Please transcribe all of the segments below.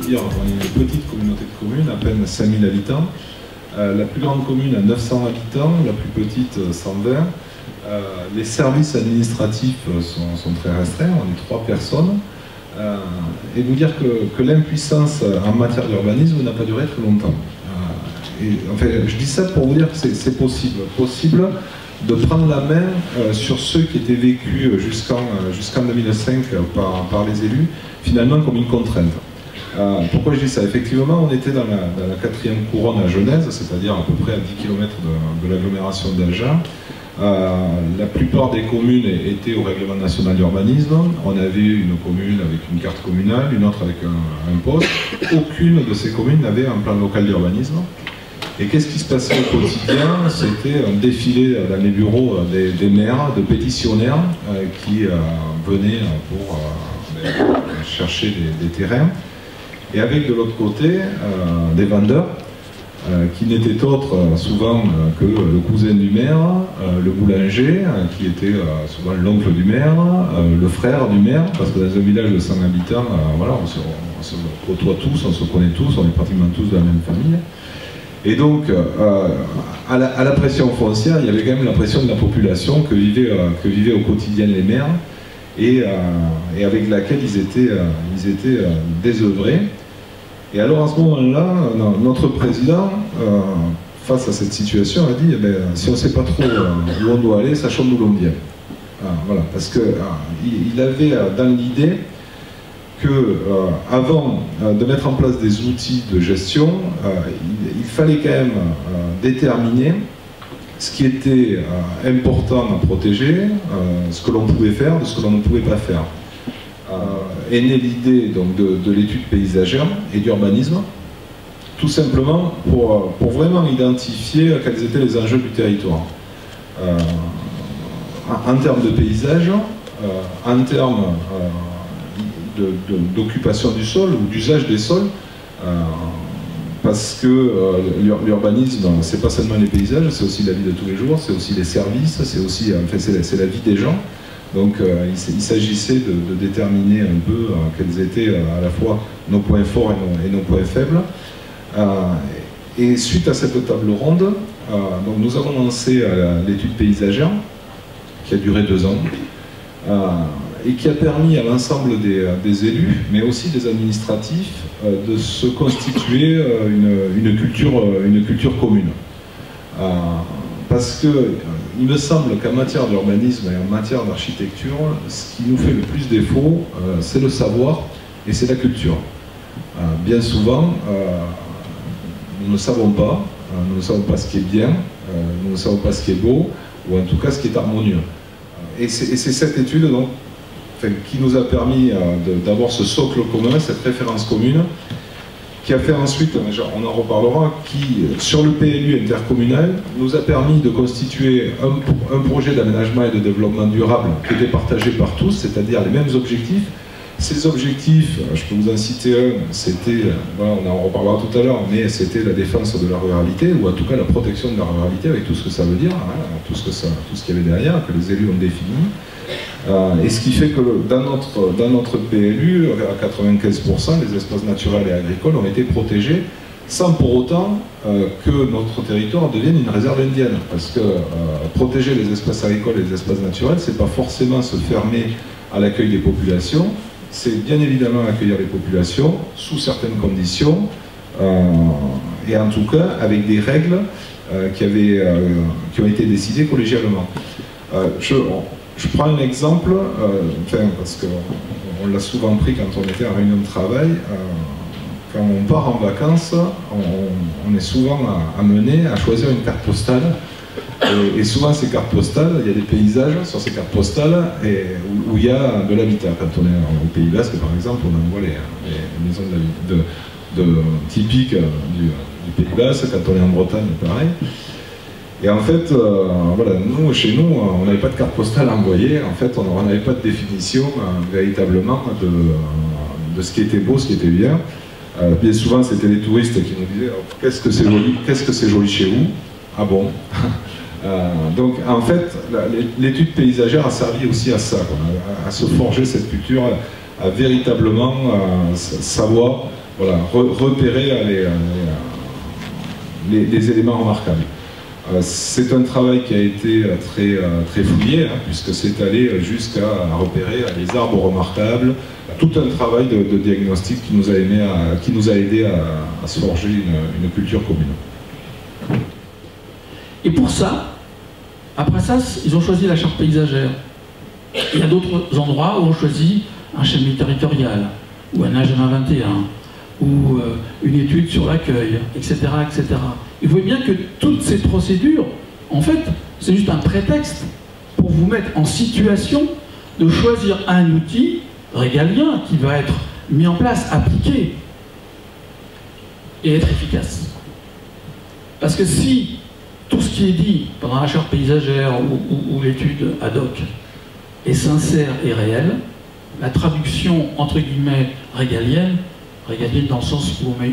dire, on est une petite communauté de communes, à peine 5000 habitants. La plus grande commune a 900 habitants, la plus petite 120. Les services administratifs sont très restreints, on est 3 personnes. Et vous dire que l'impuissance en matière d'urbanisme n'a pas duré très longtemps. Enfin, je dis ça pour vous dire que c'est possible de prendre la main sur ceux qui étaient vécus jusqu'en 2005 par les élus, finalement comme une contrainte. Pourquoi je dis ça? Effectivement, on était dans la 4e couronne à Genèse, c'est-à-dire à peu près à 10 km de l'agglomération d'Agen. La plupart des communes étaient au règlement national d'urbanisme. On avait une commune avec une carte communale, une autre avec un poste. Aucune de ces communes n'avait un plan local d'urbanisme. Et qu'est-ce qui se passait au quotidien? C'était un défilé dans les bureaux des maires, de pétitionnaires qui venaient pour chercher des terrains. Et avec de l'autre côté, des vendeurs qui n'étaient autres souvent que le cousin du maire, le boulanger, qui était souvent l'oncle du maire, le frère du maire, parce que dans un village de 100 habitants, voilà, on se côtoie tous, on se connaît tous, on est pratiquement tous de la même famille. Et donc, à la pression foncière, il y avait quand même la pression de la population que vivaient au quotidien les maires, et avec laquelle ils étaient désœuvrés. Et alors à ce moment-là, notre président, face à cette situation, a dit si on ne sait pas trop où on doit aller, sachons d'où l'on vient. Voilà, parce qu'il avait dans l'idée que avant de mettre en place des outils de gestion, il fallait quand même déterminer ce qui était important à protéger, ce que l'on pouvait faire, de ce que l'on ne pouvait pas faire. Est née l'idée de l'étude paysagère et d'urbanisme, tout simplement pour vraiment identifier quels étaient les enjeux du territoire. En termes de paysage, en termes d'occupation du sol ou d'usage des sols, parce que l'urbanisme, c'est pas seulement les paysages, c'est aussi la vie de tous les jours, c'est aussi les services, c'est aussi, enfin, c'est la vie des gens. Donc il s'agissait de déterminer un peu quels étaient à la fois nos points forts et nos points faibles. Et suite à cette table ronde, donc nous avons lancé l'étude paysagère, qui a duré 2 ans, et qui a permis à l'ensemble des élus, mais aussi des administratifs, de se constituer une culture commune. Parce que il me semble qu'en matière d'urbanisme et en matière d'architecture, ce qui nous fait le plus défaut, c'est le savoir et c'est la culture. Bien souvent, nous ne savons pas ce qui est bien, nous ne savons pas ce qui est beau, ou en tout cas ce qui est harmonieux. Et c'est cette étude donc, qui nous a permis d'avoir ce socle commun, cette référence commune, qui a fait ensuite, on en reparlera, qui, sur le PLU intercommunal, nous a permis de constituer un projet d'aménagement et de développement durable qui était partagé par tous, c'est-à-dire les mêmes objectifs. Ces objectifs, je peux vous en citer un, c'était, voilà, on en reparlera tout à l'heure, mais c'était la défense de la ruralité, ou en tout cas la protection de la ruralité, avec tout ce que ça veut dire, hein, tout ce qu'il y avait derrière, que les élus ont défini. Et ce qui fait que dans notre PLU, à 95%, les espaces naturels et agricoles ont été protégés, sans pour autant que notre territoire devienne une réserve indienne. Parce que protéger les espaces agricoles et les espaces naturels, c'est pas forcément se fermer à l'accueil des populations, c'est bien évidemment accueillir les populations sous certaines conditions, et en tout cas avec des règles qui ont été décidées collégialement. Je prends un exemple, parce qu'on l'a souvent pris quand on était en réunion de travail. Quand on part en vacances, on est souvent amené à choisir une carte postale. Et souvent, ces cartes postales, il y a des paysages sur ces cartes postales où il y a de l'habitat. Quand on est au Pays Basque, par exemple, on en voit les maisons typiques du Pays Basque. Quand on est en Bretagne, pareil. Et en fait, voilà, chez nous, on n'avait pas de carte postale envoyée. En fait, on n'avait pas de définition véritablement de ce qui était beau, ce qui était bien. Bien souvent, c'était les touristes qui nous disaient « Qu'est-ce que c'est joli chez vous ?» Ah bon. Donc, en fait, l'étude paysagère a servi aussi à ça, quoi, à se forger cette culture, à véritablement savoir voilà, repérer les éléments remarquables. C'est un travail qui a été très fouillé, hein, puisque c'est allé jusqu'à repérer les arbres remarquables, tout un travail de diagnostic qui nous a aidé à se forger une culture commune. Et pour ça, après ça, ils ont choisi la charte paysagère. Il y a d'autres endroits où on choisit un schéma territorial, ou un agenda 21, ou une étude sur l'accueil, etc., etc. Et vous voyez bien que toutes ces procédures, en fait, c'est juste un prétexte pour vous mettre en situation de choisir un outil régalien qui va être mis en place, appliqué, et être efficace. Parce que si tout ce qui est dit pendant la charte paysagère ou l'étude ad hoc est sincère et réel, la traduction entre guillemets régalienne dans le sens où on met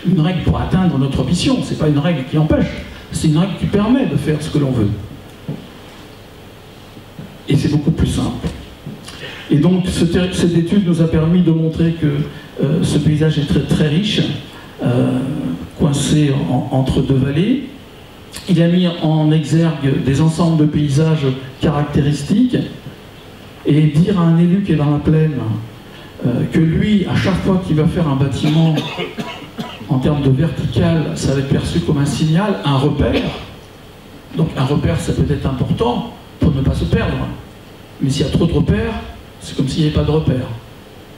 une règle pour atteindre notre mission, c'est pas une règle qui empêche, c'est une règle qui permet de faire ce que l'on veut. Et c'est beaucoup plus simple. Et donc cette étude nous a permis de montrer que ce paysage est très, très riche, coincé entre deux vallées. Il a mis en exergue des ensembles de paysages caractéristiques, et dire à un élu qui est dans la plaine que lui, à chaque fois qu'il va faire un bâtiment en termes de vertical, ça va être perçu comme un signal, un repère. Donc un repère, ça peut être important pour ne pas se perdre. Mais s'il y a trop de repères, c'est comme s'il n'y avait pas de repères.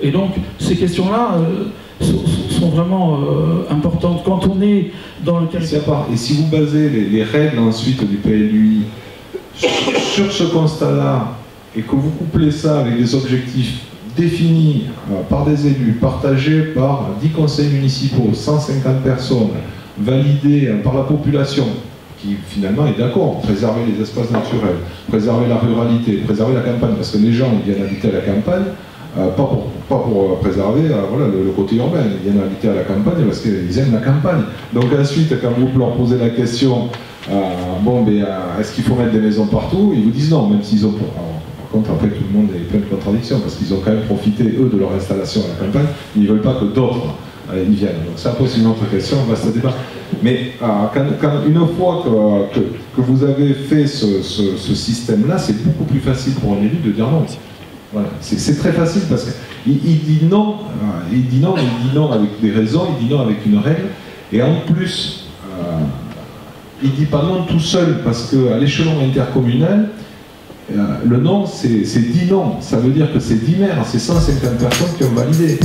Et donc ces questions-là sont vraiment importantes. Quand on est dans le territoire... Et si vous basez les règles ensuite du PLUI sur ce constat-là, et que vous couplez ça avec des objectifs définis par des élus, partagés par 10 conseils municipaux, 150 personnes, validés par la population, qui finalement est d'accord, préserver les espaces naturels, préserver la ruralité, préserver la campagne, parce que les gens ils viennent habiter à la campagne, pas pour préserver voilà, le côté urbain, ils viennent habiter à la campagne parce qu'ils aiment la campagne. Donc ensuite, quand vous leur posez la question, est-ce qu'il faut mettre des maisons partout, ils vous disent non, même s'ils ont... Par contre, après, tout le monde est plein de contradictions, parce qu'ils ont quand même profité, eux, de leur installation à la campagne, ils ne veulent pas que d'autres y viennent. Donc ça pose une autre question, on va se débattre. Mais une fois que vous avez fait ce système-là, c'est beaucoup plus facile pour un élu de dire non. Voilà. C'est très facile, parce qu'il dit non, il dit non avec des raisons, il dit non avec une règle, et en plus, il ne dit pas non tout seul, parce qu'à l'échelon intercommunal, le non, c'est 10 non. Ça veut dire que c'est 10 maires, c'est 150 personnes qui ont validé.